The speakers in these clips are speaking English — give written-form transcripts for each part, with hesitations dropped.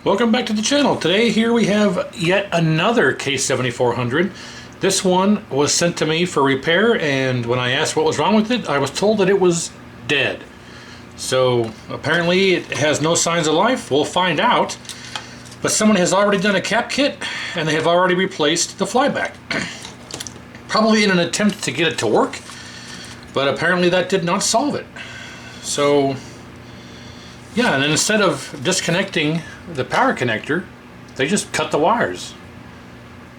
Welcome back to the channel. Today here we have yet another K7400. This one was sent to me for repair, and when I asked what was wrong with it, I was told that it was dead. So apparently it has no signs of life. We'll find out. But someone has already done a cap kit and they have already replaced the flyback. Probably in an attempt to get it to work, but apparently that did not solve it. So yeah, and then instead of disconnecting the power connector, they just cut the wires.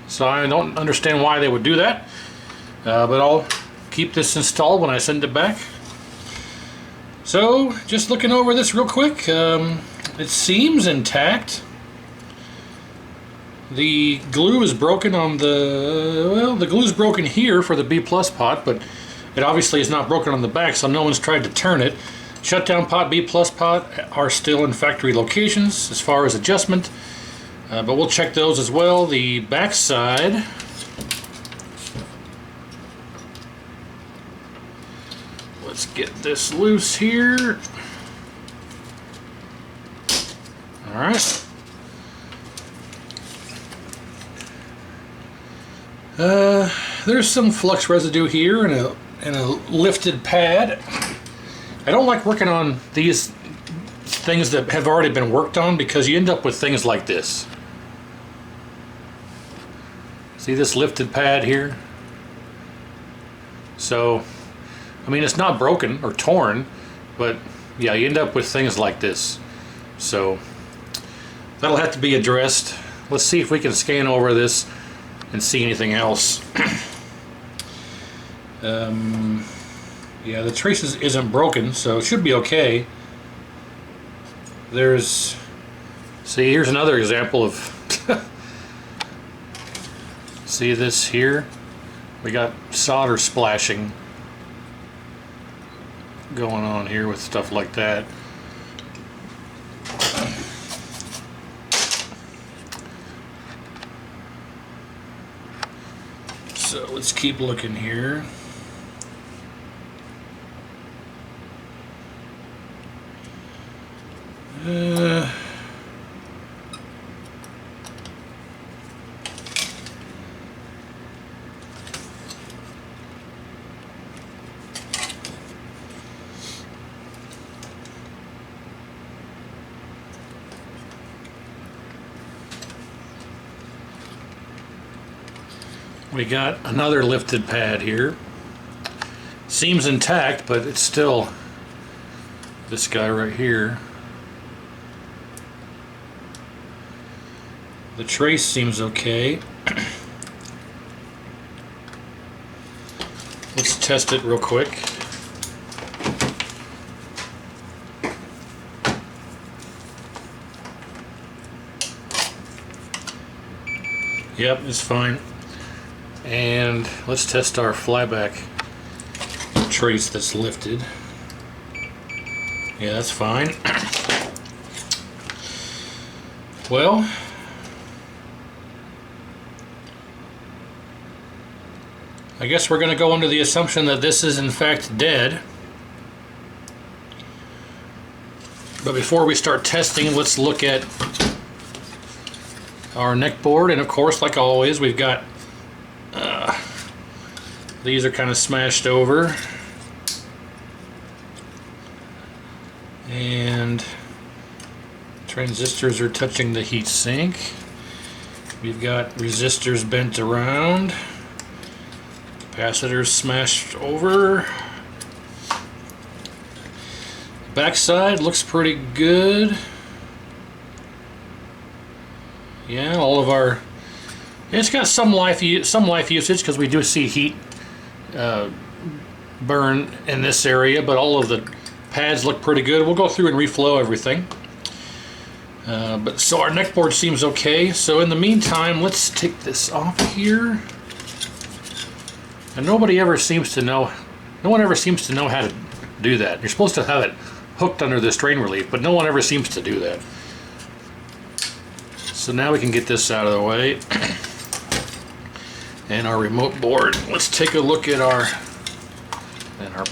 So I don't understand why they would do that, but I'll keep this installed when I send it back. So just looking over this real quick, it seems intact. The glue is broken on the glue is broken here for the B+ pot, but it obviously is not broken on the back, so no one's tried to turn it. Shutdown pot, B+ pot are still in factory locations as far as adjustment, but we'll check those as well. The back side, let's get this loose here. All right. There's some flux residue here and a lifted pad. I don't like working on these things that have already been worked on because you end up with things like this. See this lifted pad here? So, I mean, it's not broken or torn, but yeah, you end up with things like this. So that'll have to be addressed. Let's see if we can scan over this and see anything else. Yeah, the trace isn't broken, so it should be okay. See, here's another example of see this here? We got solder splashing going on here with stuff like that. So let's keep looking here. We got another lifted pad here. Seems intact, but it's still this guy right here. The trace seems okay. Let's test it real quick. Yep, it's fine. And let's test our flyback trace that's lifted. Yeah, that's fine. Well, I guess we're going to go under the assumption that this is in fact dead. But before we start testing, let's look at our neck board. And of course, like always, we've got these are kind of smashed over, and transistors are touching the heat sink. We've got resistors bent around, capacitors smashed over. Backside looks pretty good. Yeah, all of our, it's got some life usage because we do see heat burn in this area, but all of the pads look pretty good. We'll go through and reflow everything. But so our neck board seems okay. So in the meantime, let's take this off here. And no one ever seems to know how to do that. You're supposed to have it hooked under the strain relief, but no one ever seems to do that. So now we can get this out of the way. And our remote board. Let's take a look at our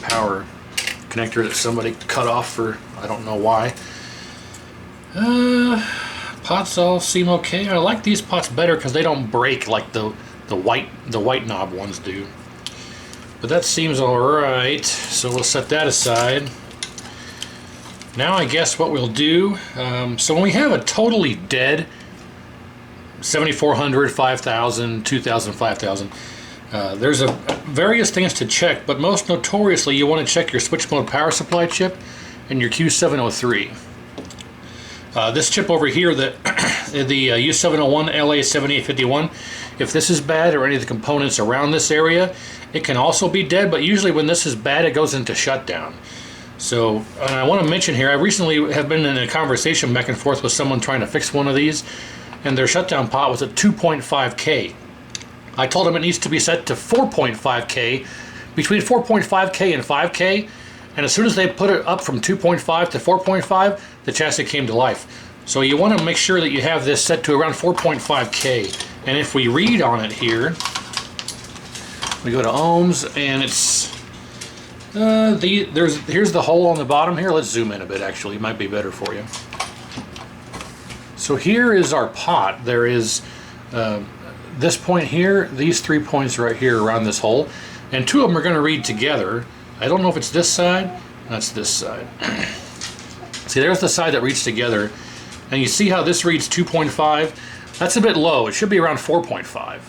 power connector that somebody cut off for I don't know why. pots all seem okay. I like these pots better because they don't break like the white knob ones do. But that seems alright, so we'll set that aside. Now I guess what we'll do, so when we have a totally dead 7400, 5000, 2000, 5000, there's various things to check, but most notoriously you want to check your switch mode power supply chip and your Q703. This chip over here, the U701 LA7851, if this is bad or any of the components around this area, it can also be dead, but usually when this is bad it goes into shutdown. So, and I want to mention here, I recently have been in a conversation back and forth with someone trying to fix one of these, and their shutdown pot was at 2.5K. I told him it needs to be set to 4.5K, between 4.5K and 5K, and as soon as they put it up from 2.5 to 4.5, the chassis came to life. So you want to make sure that you have this set to around 4.5K. And if we read on it here, we go to ohms, and it's here's the hole on the bottom here. Let's zoom in a bit, actually. It might be better for you. So here is our pot. There is this point here, these 3 points right here around this hole, and two of them are going to read together. I don't know if it's this side. That's this side. See, there's the side that reads together, and you see how this reads 2.5? That's a bit low. It should be around 4.5.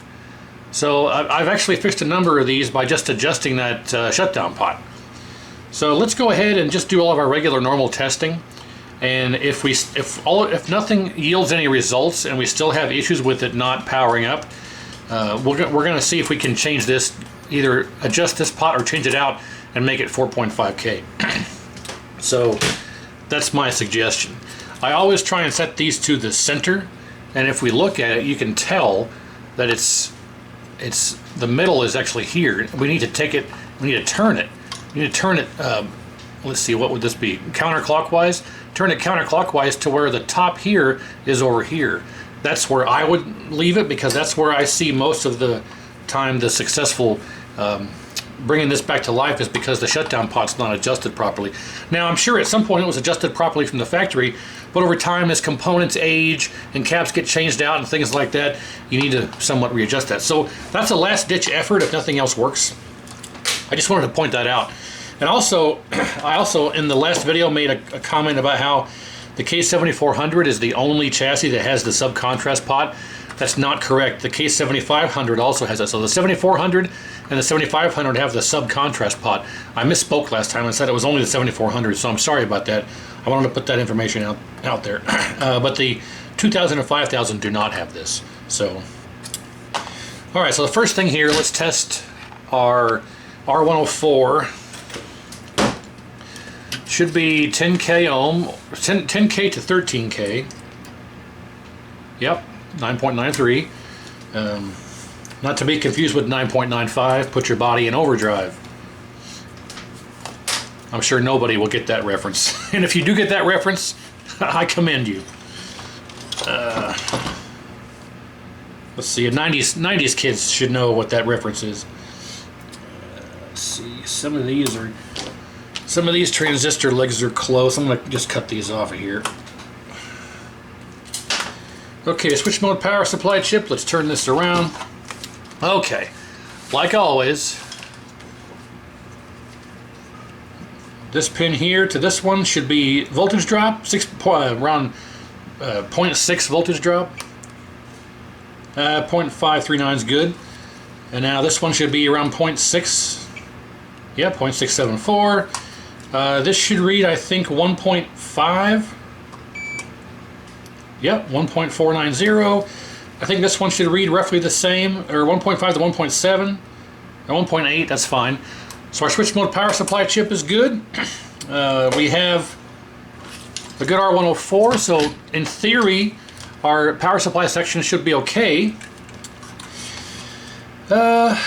So I've actually fixed a number of these by just adjusting that shutdown pot. So let's go ahead and just do all of our regular normal testing. And if nothing yields any results and we still have issues with it not powering up, we're going to see if we can change this, either adjust this pot or change it out and make it 4.5K. So that's my suggestion. I always try and set these to the center, and if we look at it, you can tell that the middle is actually here. We need to take it, we need to turn it. We need to turn it, let's see, what would this be? Counterclockwise? Turn it counterclockwise to where the top here is over here. That's where I would leave it, because that's where I see most of the time the successful bringing this back to life is because the shutdown pot's not adjusted properly. Now, I'm sure at some point it was adjusted properly from the factory, but over time as components age and caps get changed out and things like that, you need to somewhat readjust that. So that's a last-ditch effort if nothing else works. I just wanted to point that out. And also, I also in the last video made a comment about how the K7400 is the only chassis that has the sub-contrast pot. That's not correct. The K7500 also has that. So the 7400 and the 7500 have the sub-contrast pot. I misspoke last time and said it was only the 7400, so I'm sorry about that. I wanted to put that information out there. But the 2000 and 5000 do not have this. So, all right, so the first thing here, let's test our R104. Should be 10K ohm, 10K to 13K. Yep, 9.93. Not to be confused with 9.95. Put your body in overdrive. I'm sure nobody will get that reference. And if you do get that reference, I commend you. Let's see, 90s kids should know what that reference is. Let's see, some of these transistor legs are close. I'm going to just cut these off of here. Okay, switch mode power supply chip. Let's turn this around. Okay, like always, this pin here to this one should be voltage drop, around 0.6 voltage drop. 0.539 is good. And now this one should be around 0.6. Yeah, 0.674. This should read, I think, 1.5. Yep, 1.490. I think this one should read roughly the same, or 1.5 to 1.7, or 1.8, that's fine. So our switch mode power supply chip is good. We have a good R104, so in theory, our power supply section should be okay. I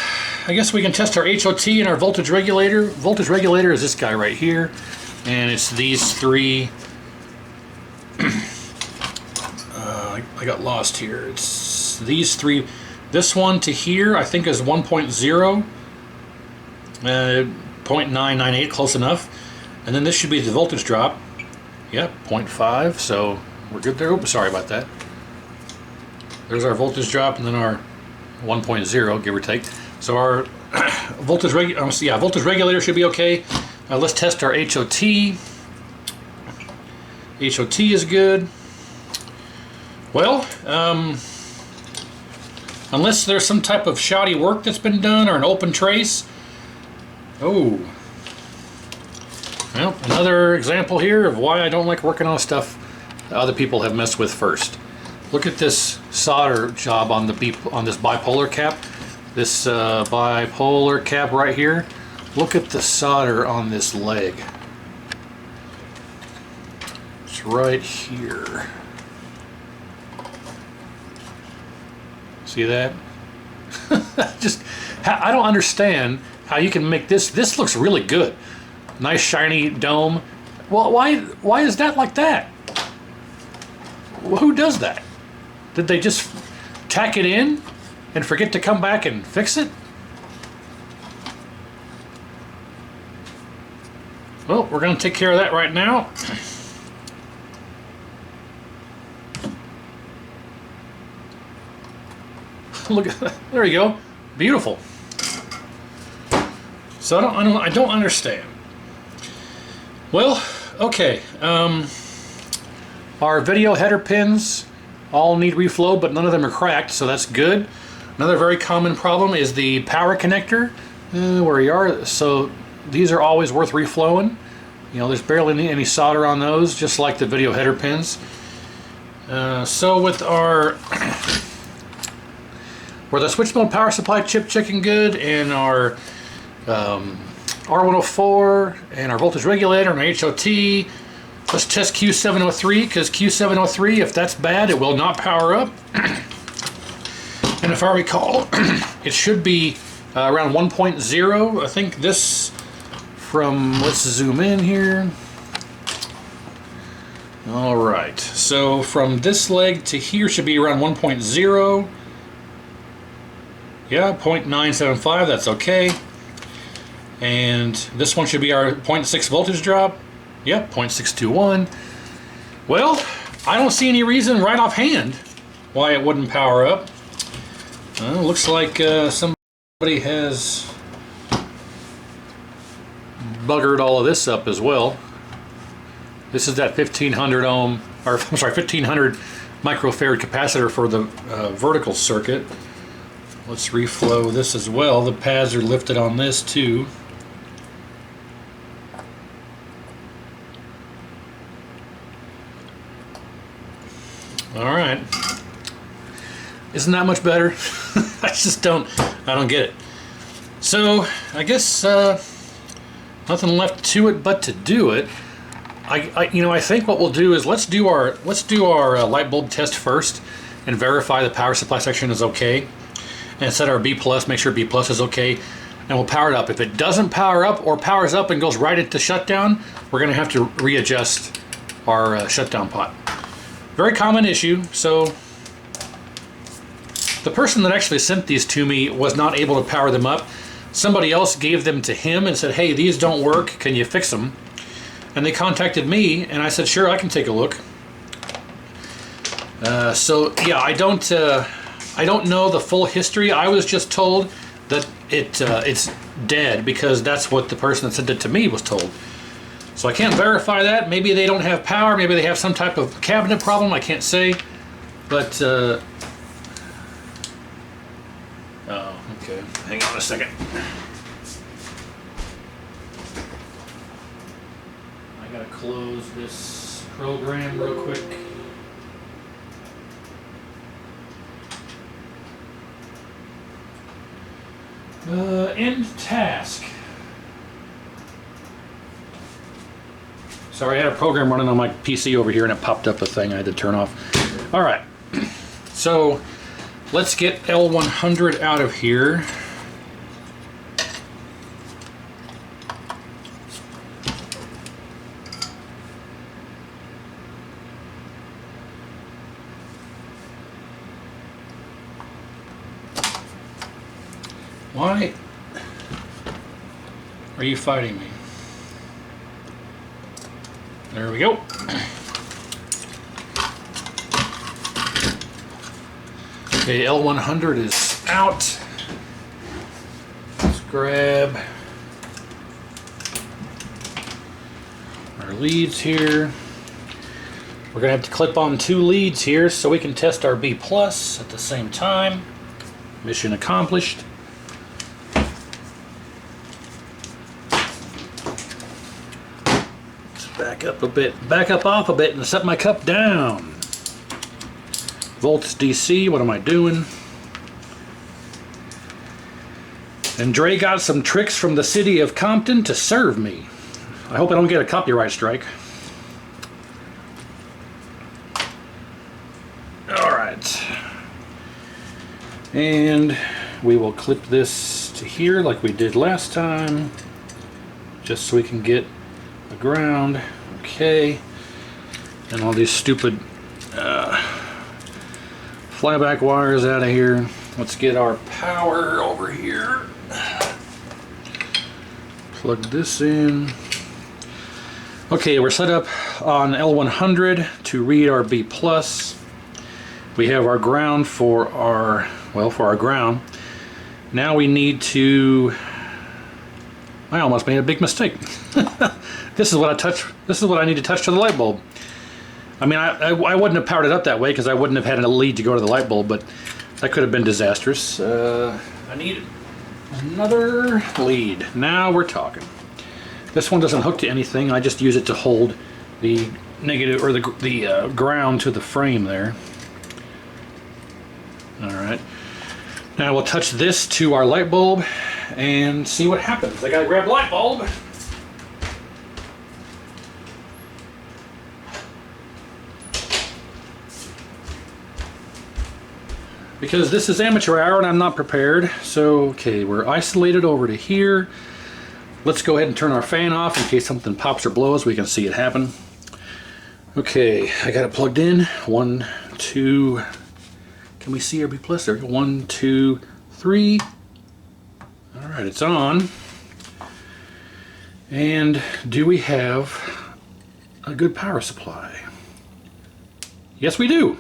guess we can test our HOT and our voltage regulator. Voltage regulator is this guy right here, and it's these three. I got lost here. It's these three. This one to here I think is 1.0, 0.998, close enough. And then this should be the voltage drop. Yep, 0.5. So we're good there. Oops, sorry about that. There's our voltage drop, and then our 1.0, give or take. So our voltage regulator should be okay. Let's test our HOT. HOT is good. Well, unless there's some type of shoddy work that's been done or an open trace. Oh. Well, another example here of why I don't like working on stuff that other people have messed with first. Look at this solder job on this bipolar cap. This bipolar cap right here. Look at the solder on this leg. It's right here. See that? I don't understand how you can make this. This looks really good. Nice shiny dome. Well, why is that like that? Well, who does that? Did they just tack it in and forget to come back and fix it? Well, we're going to take care of that right now. Look at that. There you go. Beautiful. So I don't understand. Well, okay. Our video header pins all need reflow, but none of them are cracked, so that's good. Another very common problem is the power connector. Where you are. So these are always worth reflowing. You know, there's barely any solder on those, just like the video header pins. So with the switch mode power supply chip checking good, and our R104 and our voltage regulator and our HOT, let's test Q703, because Q703, if that's bad, it will not power up. And if I recall, it should be around 1.0. I think this from, let's zoom in here. All right, so from this leg to here should be around 1.0. Yeah, 0.975, that's okay. And this one should be our 0.6 voltage drop. Yep, 0.621. Well, I don't see any reason right offhand why it wouldn't power up. Looks like somebody has buggered all of this up as well. This is that 1500 ohm, or I'm sorry, 1500 microfarad capacitor for the vertical circuit. Let's reflow this as well. The pads are lifted on this too. Alright. Isn't that much better? I don't get it. So, I guess nothing left to it but to do it. I think what we'll do is let's do our light bulb test first and verify the power supply section is okay, and set our B+, make sure B+ is okay, and we'll power it up. If it doesn't power up or powers up and goes right into shutdown, we're going to have to readjust our shutdown pot. Very common issue. So the person that actually sent these to me was not able to power them up. Somebody else gave them to him and said, hey, these don't work, can you fix them? And they contacted me, and I said, sure, I can take a look. So yeah, I don't know the full history. I was just told that it's dead because that's what the person that sent it to me was told. So I can't verify that. Maybe they don't have power. Maybe they have some type of cabinet problem. I can't say. But oh, okay. Hang on a second. I gotta close this program real quick. End task. Sorry, I had a program running on my PC over here and it popped up a thing I had to turn off. Alright, so let's get L100 out of here. Why are you fighting me? There we go. Okay, L100 is out. Let's grab our leads here. We're going to have to clip on 2 leads here so we can test our B+ at the same time. Mission accomplished. Let's back up a bit, back up off a bit and set my cup down. Volts DC, what am I doing? And Dre got some tricks from the city of Compton to serve me. I hope I don't get a copyright strike. Alright. And we will clip this to here like we did last time, just so we can get the ground. Okay. And all these stupid flyback wires out of here. Let's get our power over here. Plug this in. Okay, we're set up on L100 to read our B+. We have our ground for our, well, for our ground. Now we need to, I almost made a big mistake. This is what I need to touch to the light bulb. I mean, I wouldn't have powered it up that way because I wouldn't have had a lead to go to the light bulb, but that could have been disastrous. I need another lead. Now we're talking. This one doesn't hook to anything. I just use it to hold the negative or the ground to the frame there. All right. Now we'll touch this to our light bulb and see what happens. I gotta grab the light bulb. Because this is amateur hour and I'm not prepared. So, okay, we're isolated over to here. Let's go ahead and turn our fan off in case something pops or blows. We can see it happen. Okay, I got it plugged in. 1, 2. Can we see our B+ there? 1, 2, 3. All right, it's on. And do we have a good power supply? Yes, we do.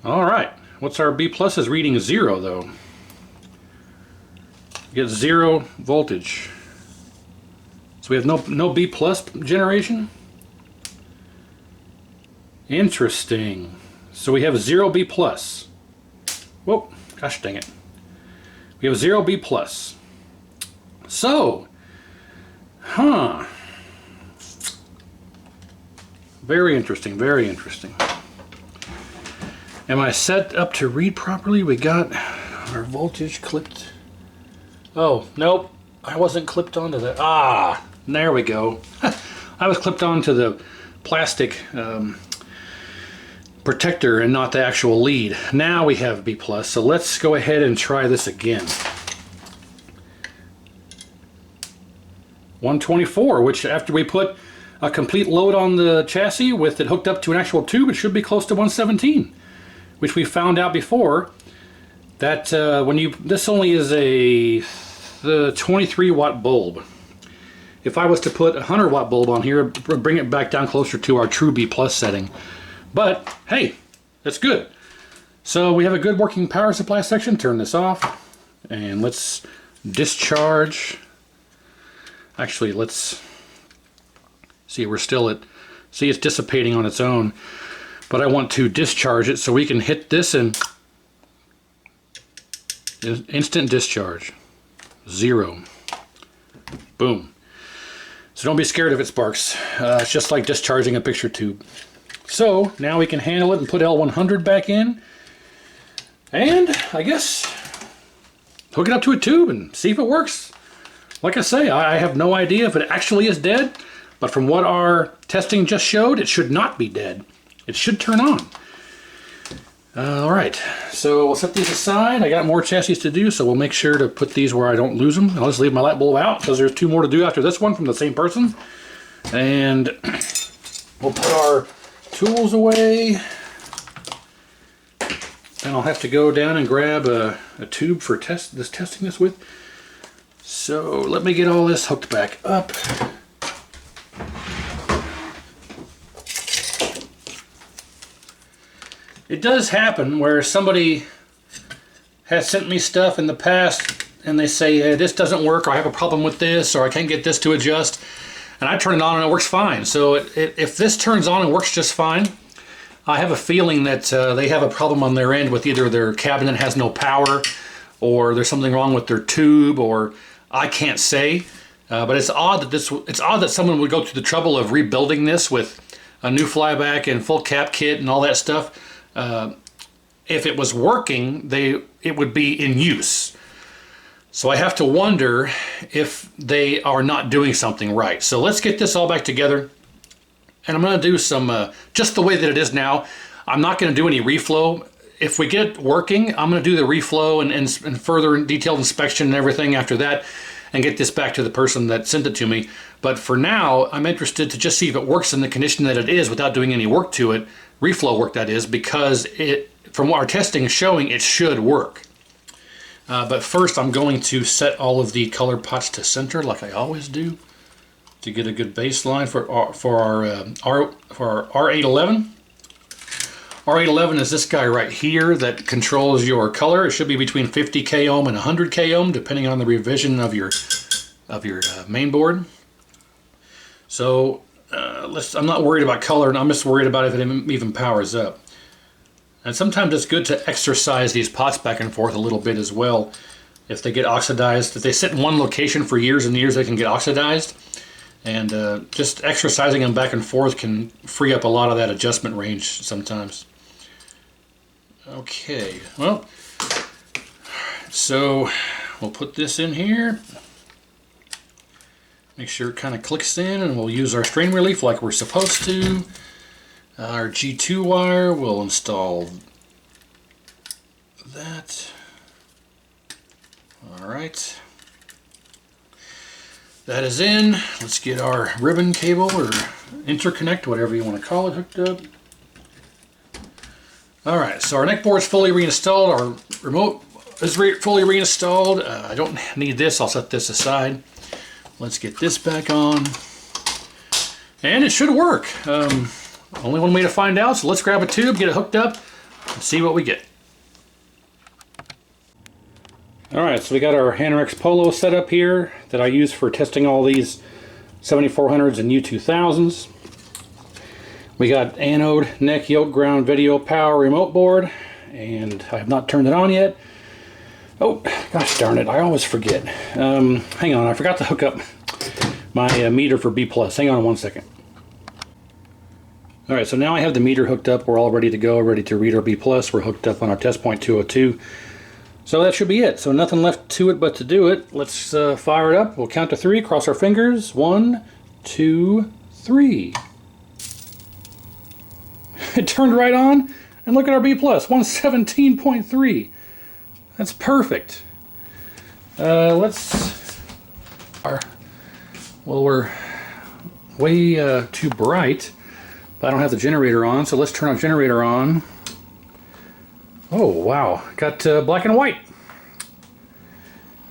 All right, what's our B+ is reading 0 though. We get 0 voltage. So we have no B+ generation? Interesting. So we have 0 B+. Whoa, gosh dang it. We have 0 B+. So, very interesting, very interesting. Am I set up to read properly? We got our voltage clipped. Oh, nope. I wasn't clipped onto the... Ah, there we go. I was clipped onto the plastic protector and not the actual lead. Now we have B+, so let's go ahead and try this again. 124, which after we put a complete load on the chassis with it hooked up to an actual tube, it should be close to 117. Which we found out before that when you, this only is a 23 watt bulb. If I was to put a 100 watt bulb on here, it would bring it back down closer to our true B+ setting. But hey, that's good. So we have a good working power supply section. Turn this off and let's discharge. Actually, let's see, we're still at, see, it's dissipating on its own. But I want to discharge it so we can hit this and instant discharge. 0. Boom. So don't be scared if it sparks. It's just like discharging a picture tube. So now we can handle it and put L100 back in. And I guess hook it up to a tube and see if it works. Like I say, I have no idea if it actually is dead. But from what our testing just showed, it should not be dead. It should turn on. Alright, so we'll set these aside. I got more chassis to do, so we'll make sure to put these where I don't lose them. I'll just leave my light bulb out because there's 2 more to do after this one from the same person. And we'll put our tools away. Then I'll have to go down and grab a tube for testing this with. So let me get all this hooked back up. it does happen where somebody has sent me stuff in the past and they say, hey, this doesn't work, or I have a problem with this, or I can't get this to adjust, and I turn it on and it works fine. So if this turns on and works just fine, I have a feeling that they have a problem on their end with either their cabinet has no power, or there's something wrong with their tube, or I can't say. But it's odd that someone would go through the trouble of rebuilding this with a new flyback and full cap kit and all that stuff. If it was working, it would be in use. So I have to wonder if they are not doing something right. So let's get this all back together. And I'm going to do some, just the way that it is now. I'm not going to do any reflow. If we get it working, I'm going to do the reflow and further detailed inspection and everything after that, and get this back to the person that sent it to me. But for now, I'm interested to just see if it works in the condition that it is without doing any work to it, reflow work that is, because from what our testing is showing, it should work. But first I'm going to set all of the color pots to center like I always do to get a good baseline for our R811. R811 is this guy right here that controls your color. It should be between 50 k ohm and 100 k ohm depending on the revision of your main board. So I'm not worried about color, and I'm just worried about if it even powers up. And sometimes it's good to exercise these pots back and forth a little bit as well. If they get oxidized, if they sit in one location for years and years, they can get oxidized. And just exercising them back and forth can free up a lot of that adjustment range sometimes. Okay, well, so we'll put this in here. Make sure it kind of clicks in, and we'll use our strain relief like we're supposed to. Our G2 wire, we'll install that. All right. That is in. Let's get our ribbon cable or interconnect, whatever you want to call it, hooked up. All right, so our neck board's fully reinstalled. Our remote is fully reinstalled. I don't need this. I'll set this aside. Let's get this back on. And it should work. Only one way to find out, so let's grab a tube, get it hooked up, and see what we get. Alright, so we got our Hanorex Polo set up here that I use for testing all these 7400s and U2000s. We got anode, neck, yoke, ground, video, power, remote board, and I have not turned it on yet. Oh, gosh darn it, I always forget. Hang on, I forgot to hook up my meter for B+. Hang on one second. Alright, so now I have the meter hooked up. We're all ready to go, ready to read our B+. We're hooked up on our test point 202. So that should be it. So nothing left to it but to do it. Let's fire it up. We'll count to 3, cross our fingers. 1, 2, 3. It turned right on, and look at our B+, 117.3. That's perfect. Well, we're way too bright. I don't have the generator on, so let's turn our generator on. Oh wow, got black and white.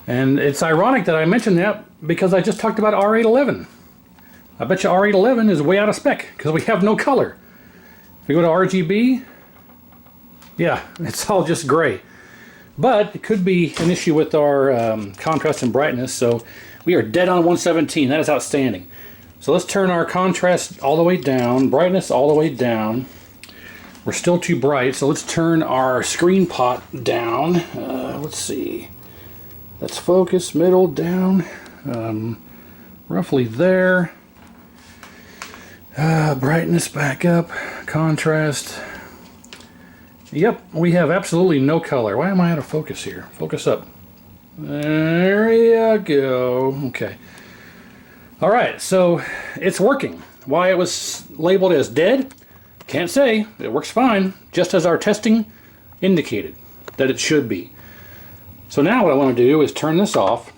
And it's ironic that I mentioned that because I just talked about R811. I bet you R811 is way out of spec because we have no color. If we go to RGB, yeah, it's all just gray. But it could be an issue with our contrast and brightness, so we are dead on 117. That is outstanding. So let's turn our contrast all the way down, brightness all the way down. We're still too bright, so let's turn our screen pot down. Let's see. Let's focus, middle, down, roughly there. Brightness back up, contrast. Yep, we have absolutely no color. Why am I out of focus here? Focus up. There you go. Okay. Alright, so it's working. Why it was labeled as dead, can't say. It works fine, just as our testing indicated that it should be. So now what I want to do is turn this off,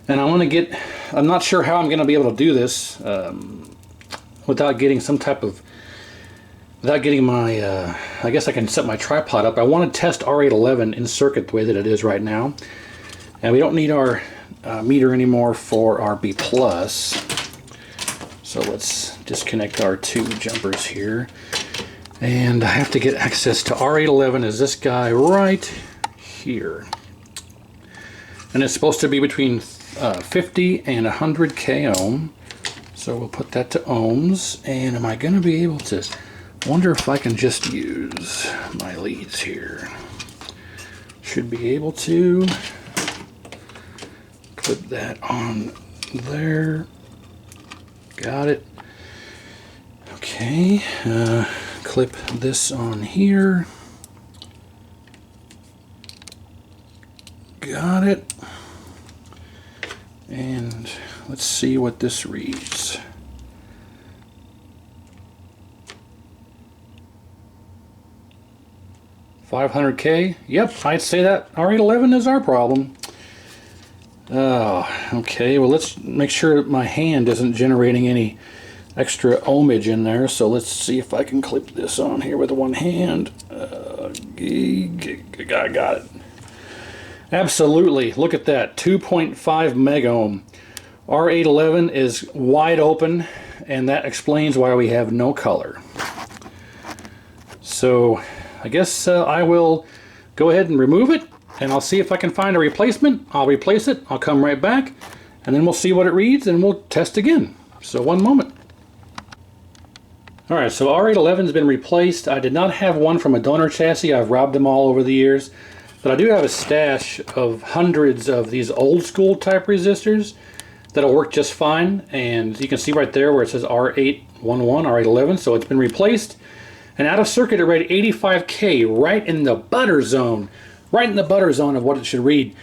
and I want to get, I'm not sure how I'm going to be able to do this without getting some type of, without getting my, I guess I can set my tripod up. I want to test R811 in circuit the way that it is right now, and we don't need our meter anymore for our B+. So let's disconnect our two jumpers here. And I have to get access to R811 is this guy right here. And it's supposed to be between 50 and 100 k ohm. So we'll put that to ohms. And am I going to be able to, wonder if I can just use my leads here. Should be able to clip that on there. Got it. Okay. Clip this on here. Got it. And let's see what this reads. $500K. Yep, I'd say that R811 is our problem. Oh, okay. Well, let's make sure my hand isn't generating any extra ohmage in there. So let's see if I can clip this on here with one hand. I got it. Absolutely. Look at that. 2.5 meg ohm. R811 is wide open, and that explains why we have no color. So I guess I will go ahead and remove it, and I'll see if I can find a replacement. I'll replace it. I'll come right back, and then we'll see what it reads, and we'll test again. So one moment. Alright, so R811 has been replaced. I did not have one from a donor chassis. I've robbed them all over the years. But I do have a stash of hundreds of these old school type resistors that'll work just fine. And you can see right there where it says R811, R811, so it's been replaced. And out of circuit it read 85K, right in the butter zone. Right in the butter zone of what it should read.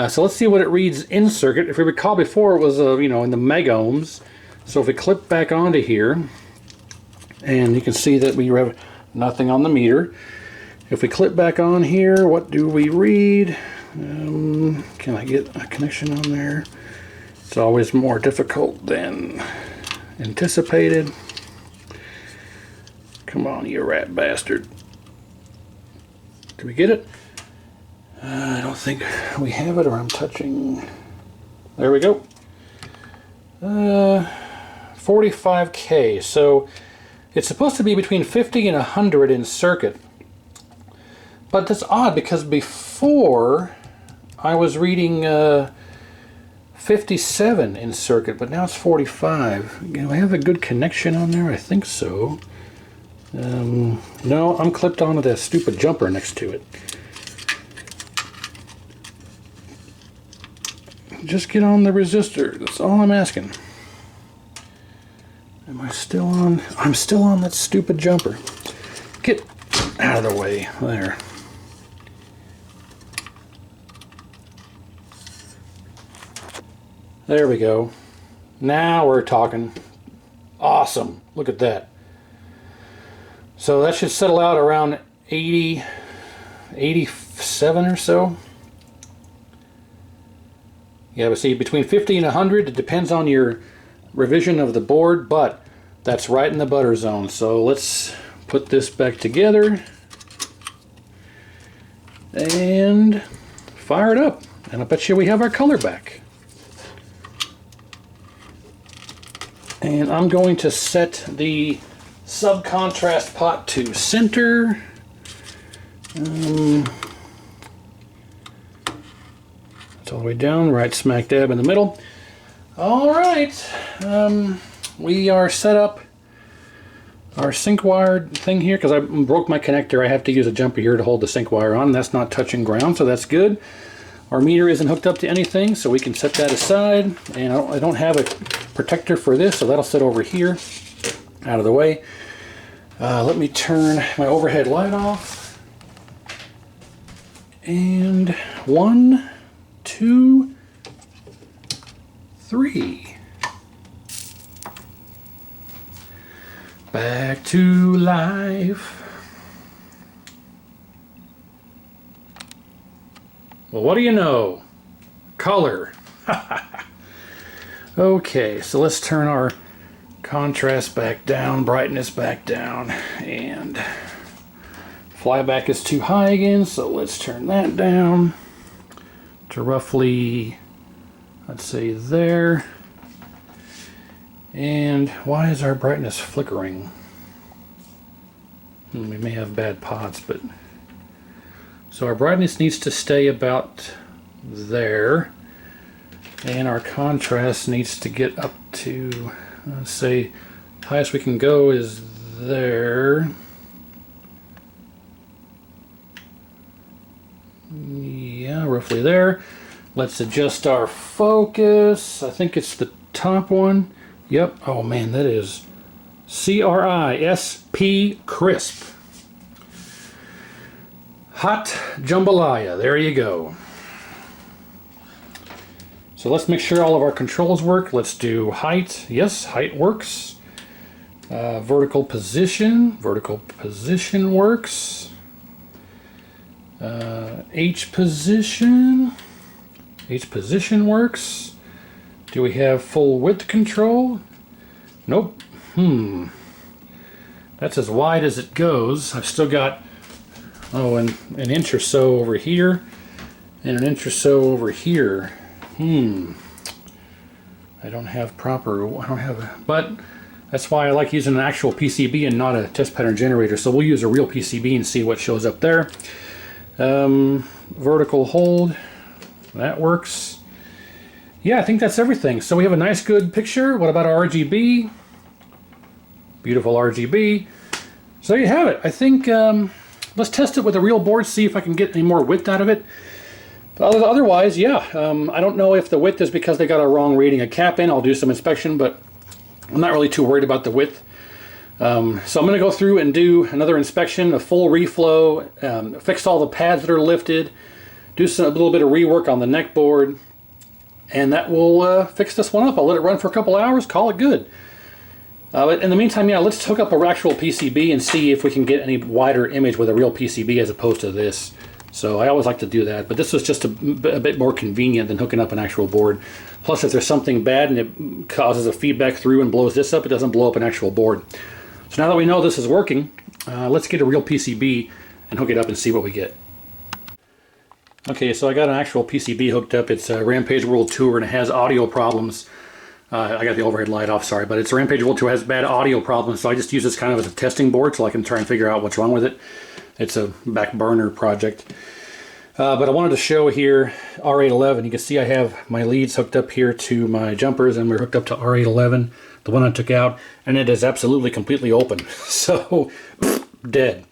So let's see what it reads in circuit. If we recall before, it was in the meg ohms. So if we clip back onto here, and you can see that we have nothing on the meter. If we clip back on here, what do we read? Can I get a connection on there? It's always more difficult than anticipated. Come on, you rat bastard. Did we get it? I don't think we have it, or I'm touching. There we go. 45K. So it's supposed to be between 50 and 100 in circuit. But that's odd because before I was reading 57 in circuit, but now it's 45. Do I have a good connection on there? I think so. No, I'm clipped onto that stupid jumper next to it. Just get on the resistor. That's all I'm asking. Am I still on? I'm still on that stupid jumper. Get out of the way. There. There we go. Now we're talking. Awesome. Look at that. So that should settle out around 80, 87 or so. Yeah, but see, between 50 and 100, it depends on your revision of the board, but that's right in the butter zone. So let's put this back together and fire it up. And I bet you we have our color back. And I'm going to set the sub-contrast pot to center. It's all the way down, right smack dab in the middle. All right, we are set up our sync wire thing here because I broke my connector. I have to use a jumper here to hold the sync wire on. That's not touching ground, so that's good. Our meter isn't hooked up to anything, so we can set that aside. And I don't have a protector for this, so that'll sit over here, out of the way. Let me turn my overhead light off. And 1, 2, 3. Back to life. Well, what do you know? Color. Okay, so let's turn our contrast back down, brightness back down, and flyback is too high again, so let's turn that down to roughly, let's say there. And why is our brightness flickering? We may have bad pots, but so our brightness needs to stay about there, and our contrast needs to get up to, let's say, highest we can go is there. Yeah, roughly there. Let's adjust our focus. I think it's the top one. Yep. Oh man, that is CRISP, crisp. Hot jambalaya. There you go. So let's make sure all of our controls work. Let's do height. Yes, height works. Vertical position. Vertical position works. H position. H position works. Do we have full width control? Nope. That's as wide as it goes. I've still got, oh, an inch or so over here, and an inch or so over here. I don't have but that's why I like using an actual PCB and not a test pattern generator. So we'll use a real PCB and see what shows up there. Vertical hold, that works. Yeah, I think that's everything. So we have a nice good picture. What about RGB? Beautiful RGB. So there you have it. I think let's test it with a real board, see if I can get any more width out of it. But otherwise, yeah, I don't know if the width is because they got a wrong reading of cap in. I'll do some inspection, but I'm not really too worried about the width. So I'm going to go through and do another inspection, a full reflow, fix all the pads that are lifted, do a little bit of rework on the neck board, and that will fix this one up. I'll let it run for a couple hours, call it good. But in the meantime, yeah, let's hook up an actual PCB and see if we can get any wider image with a real PCB as opposed to this. So I always like to do that, but this was just a bit more convenient than hooking up an actual board. Plus, if there's something bad and it causes a feedback through and blows this up, it doesn't blow up an actual board. So now that we know this is working, let's get a real PCB and hook it up and see what we get. Okay, so I got an actual PCB hooked up. It's a Rampage World Tour and it has audio problems. I got the overhead light off, sorry, but it's a Rampage World Tour, has bad audio problems, so I just use this kind of as a testing board so I can try and figure out what's wrong with it. It's a back burner project. But I wanted to show here R811. You can see I have my leads hooked up here to my jumpers, and we're hooked up to R811, the one I took out, and it is absolutely completely open. So, dead.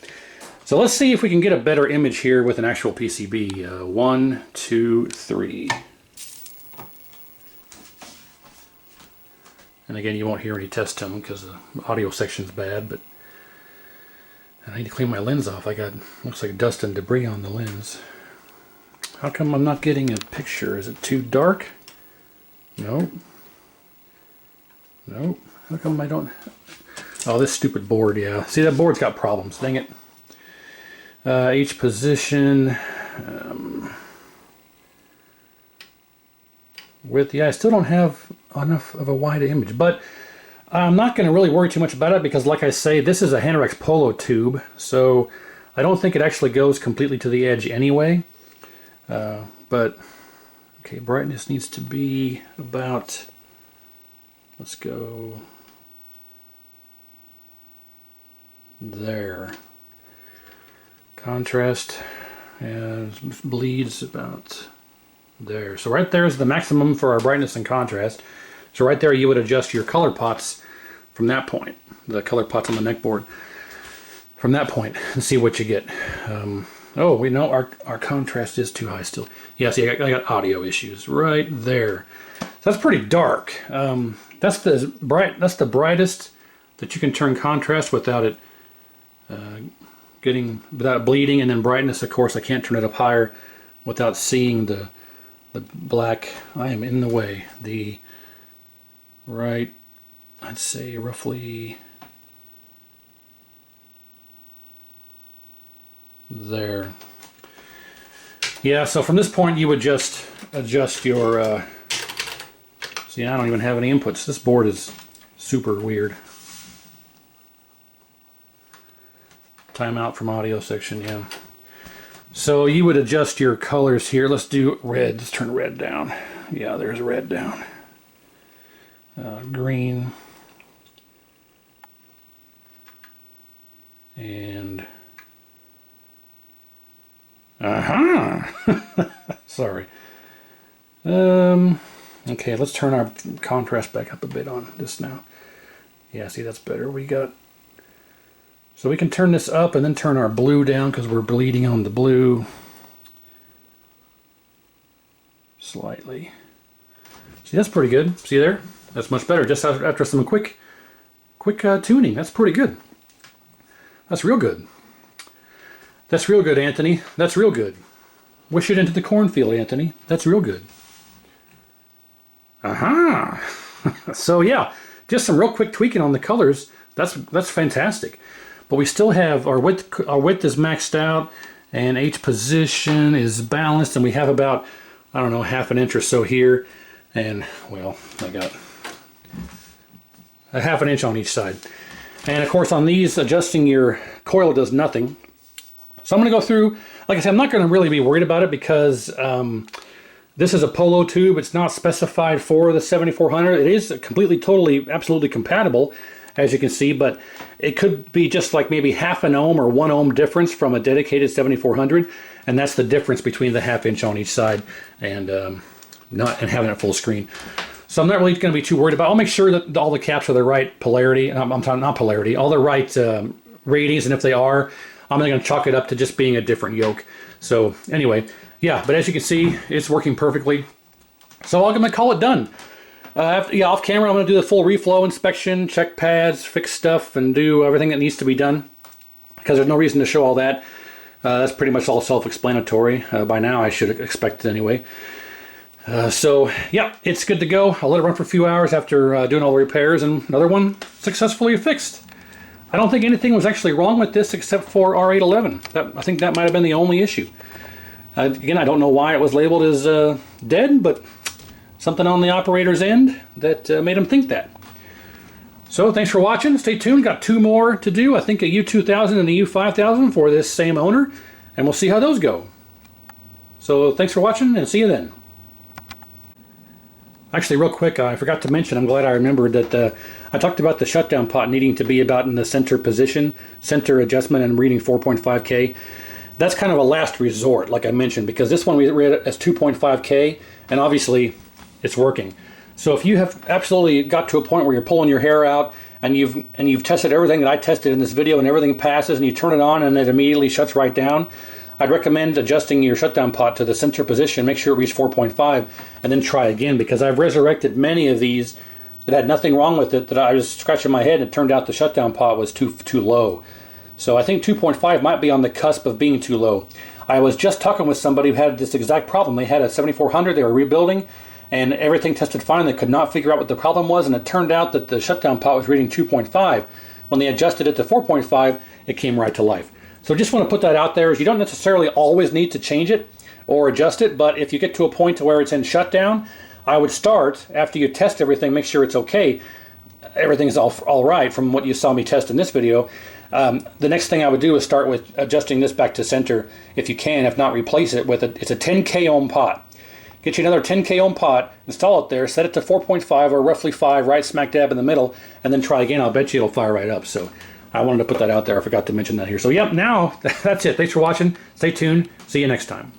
So let's see if we can get a better image here with an actual PCB. 1, 2, 3. And again, you won't hear any test tone because the audio section's bad, but I need to clean my lens off. I got, looks like dust and debris on the lens. How come I'm not getting a picture? Is it too dark? Nope. Nope. How come I don't? Oh, this stupid board, yeah. See, that board's got problems. Dang it. H position. Width, yeah, I still don't have enough of a wide image, but I'm not going to really worry too much about it because, like I say, this is a Hanorex Polo tube, so I don't think it actually goes completely to the edge anyway. But, okay, brightness needs to be about, let's go there. Contrast bleeds about there. So right there is the maximum for our brightness and contrast. So right there you would adjust your color pots from that point, the color pots on the neck board, from that point, and see what you get. Oh, we know our contrast is too high still. Yeah, see, I got audio issues right there. So that's pretty dark. That's the brightest that you can turn contrast without it without bleeding, and then brightness, of course, I can't turn it up higher without seeing the black. I am in the way. The right, I'd say roughly there. Yeah, so from this point you would just adjust your see, I don't even have any inputs. This board is super weird. Timeout from audio section, yeah. So you would adjust your colors here. Let's do red. Let's turn red down. Yeah, there's red down. Green. And sorry. Okay, let's turn our contrast back up a bit on this now. Yeah, see, that's better. So we can turn this up and then turn our blue down because we're bleeding on the blue slightly. See, that's pretty good. See there? That's much better. Just after some quick tuning. That's pretty good. That's real good. That's real good, Anthony. That's real good. Wish it into the cornfield, Anthony. That's real good. So yeah, just some real quick tweaking on the colors. That's fantastic. But we still have our width is maxed out, and H position is balanced, and we have about, I don't know, ½ inch or so here, and well, I got a ½ inch on each side. And of course on these, adjusting your coil does nothing. So I'm going to go through, like I said, I'm not going to really be worried about it because this is a polo tube. It's not specified for the 7400. It is completely, totally, absolutely compatible, as you can see, but it could be just like maybe ½ an ohm or 1 ohm difference from a dedicated 7400, and that's the difference between the ½ inch on each side and having it full screen. So I'm not really going to be too worried about it. I'll make sure that all the caps are the right polarity. I'm talking not polarity, all the right ratings, and if they are, I'm going to chalk it up to just being a different yoke. So anyway, yeah, but as you can see, it's working perfectly. So I'm going to call it done. Off camera, I'm going to do the full reflow inspection, check pads, fix stuff, and do everything that needs to be done, because there's no reason to show all that. That's pretty much all self-explanatory. By now, I should expect it anyway. So, yeah, it's good to go. I'll let it run for a few hours after doing all the repairs, and another one successfully fixed. I don't think anything was actually wrong with this except for R811. I think that might have been the only issue. Again, I don't know why it was labeled as dead, but something on the operator's end that made him think that. So thanks for watching. Stay tuned. Got 2 more to do. I think a U2000 and a U5000 for this same owner, and we'll see how those go. So thanks for watching, and see you then. Actually, real quick, I forgot to mention, I'm glad I remembered that I talked about the shutdown pot needing to be about in the center position, center adjustment, and reading 4.5K. That's kind of a last resort, like I mentioned, because this one we read as 2.5K, and obviously it's working. So if you have absolutely got to a point where you're pulling your hair out and you've tested everything that I tested in this video and everything passes and you turn it on and it immediately shuts right down, I'd recommend adjusting your shutdown pot to the center position, make sure it reaches 4.5, and then try again, because I've resurrected many of these that had nothing wrong with it, that I was scratching my head and it turned out the shutdown pot was too low. So I think 2.5 might be on the cusp of being too low. I was just talking with somebody who had this exact problem. They had a 7400, they were rebuilding, and everything tested fine. They could not figure out what the problem was, and it turned out that the shutdown pot was reading 2.5. When they adjusted it to 4.5, it came right to life. So just want to put that out there, is you don't necessarily always need to change it or adjust it, but if you get to a point to where it's in shutdown, I would start, after you test everything, make sure it's okay. Everything's all right from what you saw me test in this video. The next thing I would do is start with adjusting this back to center if you can. If not, replace it with it's a 10K ohm pot. Get you another 10K ohm pot, install it there, set it to 4.5 or roughly 5, right smack dab in the middle, and then try again. I'll bet you it'll fire right up. So I wanted to put that out there. I forgot to mention that here. So yep, now that's it. Thanks for watching. Stay tuned. See you next time.